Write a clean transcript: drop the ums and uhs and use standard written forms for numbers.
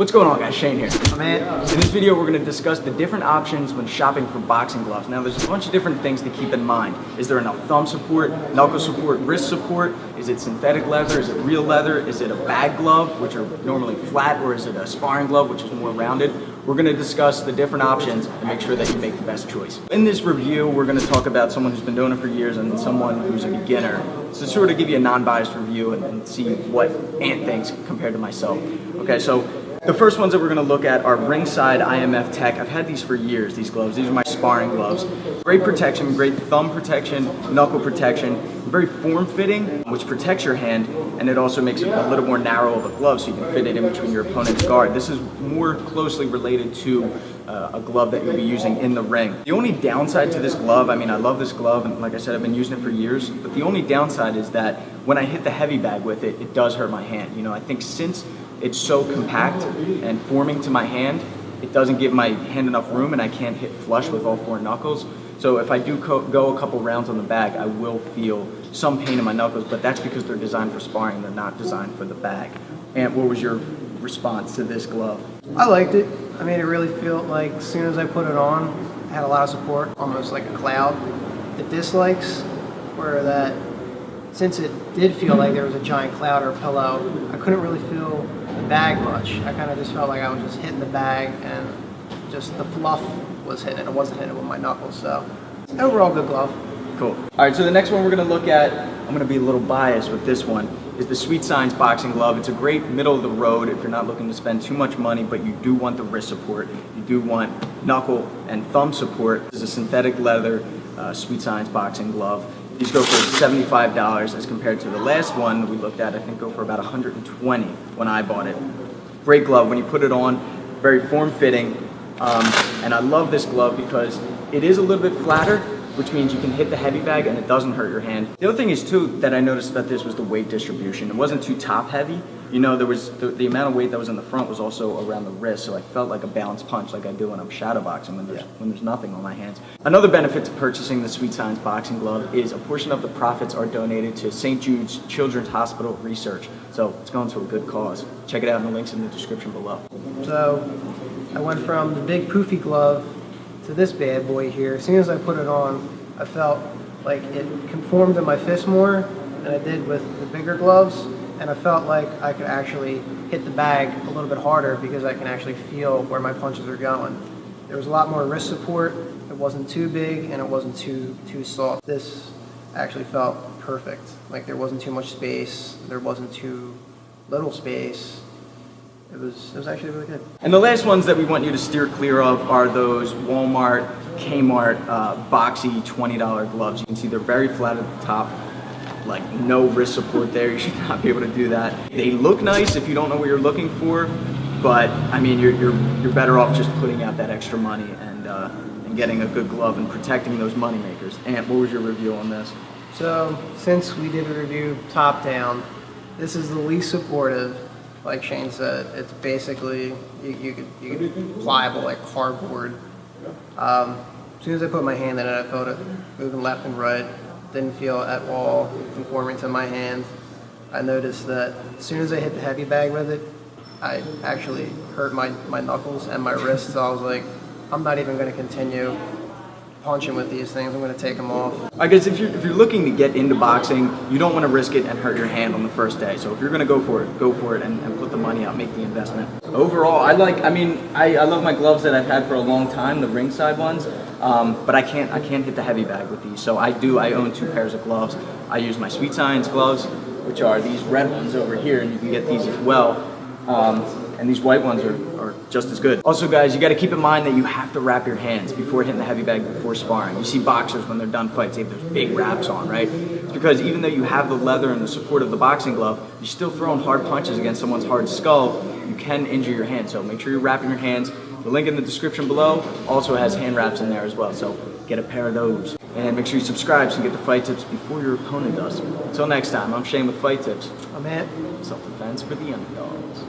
What's going on, guys? Shane here. Man. In this video, we're going to discuss the different options when shopping for boxing gloves. Now, there's a bunch of different things to keep in mind. Is there enough thumb support, knuckle support, wrist support? Is it synthetic leather? Is it real leather? Is it a bag glove, which are normally flat, or is it a sparring glove, which is more rounded? We're going to discuss the different options and make sure that you make the best choice. In this review, we're going to talk about someone who's been doing it for years and someone who's a beginner. So sort of give you a non-biased review and see what Ant thinks compared to myself. Okay, so the first ones that we're going to look at are Ringside IMF Tech. I've had these for years, these gloves. These are my sparring gloves. Great protection, great thumb protection, knuckle protection, very form-fitting, which protects your hand, and it also makes it a little more narrow of a glove so you can fit it in between your opponent's guard. This is more closely related to a glove that you'll be using in the ring. The only downside to this glove, I mean, I love this glove, and like I said, I've been using it for years, but the only downside is that when I hit the heavy bag with it, it does hurt my hand. You know, I think since it's so compact and forming to my hand, it doesn't give my hand enough room and I can't hit flush with all four knuckles. So if I do go a couple rounds on the bag, I will feel some pain in my knuckles, but that's because they're designed for sparring, they're not designed for the bag. And what was your response to this glove? I liked it. I mean, it really felt like as soon as I put it on, I had a lot of support, almost like a cloud. The dislikes were that since it did feel like there was a giant cloud or pillow, I couldn't really feel the bag much. I kind of just felt like I was just hitting the bag and just the fluff was hitting it. I wasn't hitting it with my knuckles, so overall good glove. Cool. All right, so the next one we're going to look at, I'm going to be a little biased with this one, is the Sweet Signs boxing glove. It's a great middle of the road if you're not looking to spend too much money, but you do want the wrist support. You do want knuckle and thumb support. This is a synthetic leather Sweet Signs boxing glove. These go for $75 as compared to the last one we looked at, I think go for about $120 when I bought it. Great glove when you put it on, very form-fitting, and I love this glove because it is a little bit flatter, which means you can hit the heavy bag and it doesn't hurt your hand. The other thing is too that I noticed about this was the weight distribution. It wasn't too top heavy. You know, there was the amount of weight that was in the front was also around the wrist, so I felt like a balanced punch like I do when I'm shadow boxing when there's nothing on my hands. Another benefit to purchasing the Sweet Signs boxing glove is a portion of the profits are donated to St. Jude's Children's Hospital Research. So it's going to a good cause. Check it out in the links in the description below. So I went from the big poofy glove to this bad boy here. As soon as I put it on, I felt like it conformed to my fist more than I did with the bigger gloves, and I felt like I could actually hit the bag a little bit harder because I can actually feel where my punches are going. There was a lot more wrist support. It wasn't too big and it wasn't too soft. This actually felt perfect. Like there wasn't too much space, there wasn't too little space. It was actually really good. And the last ones that we want you to steer clear of are those Walmart, Kmart, boxy $20 gloves. You can see they're very flat at the top, like no wrist support there. You should not be able to do that. They look nice if you don't know what you're looking for, but I mean you're better off just putting out that extra money and getting a good glove and protecting those money makers. Ant, what was your review on this? So since we did a review top down, this is the least supportive. Like Shane said, it's basically you could pliable like cardboard. As soon as I put my hand in it, I felt it moving left and right. Didn't feel at all conforming to my hand. I noticed that as soon as I hit the heavy bag with it, I actually hurt my knuckles and my wrists. So I was like, I'm not even going to continue punching with these things. I'm going to take them off. I guess if you're looking to get into boxing, you don't want to risk it and hurt your hand on the first day. So if you're going to go for it and put the money out, make the investment. Overall, I love my gloves that I've had for a long time, the Ringside ones, but I can't hit the heavy bag with these. So I own 2 pairs of gloves. I use my Sweet Signs gloves, which are these red ones over here, and you can get these as well. And these white ones are just as good. Also guys, you gotta keep in mind that you have to wrap your hands before hitting the heavy bag before sparring. You see boxers when they're done fights, they have those big wraps on, right? It's because even though you have the leather and the support of the boxing glove, you're still throwing hard punches against someone's hard skull, you can injure your hand. So make sure you're wrapping your hands. The link in the description below also has hand wraps in there as well, so get a pair of those. And make sure you subscribe so you get the fight tips before your opponent does. Until next time, I'm Shane with Fight Tips. I'm Ant. Self-defense for the underdogs.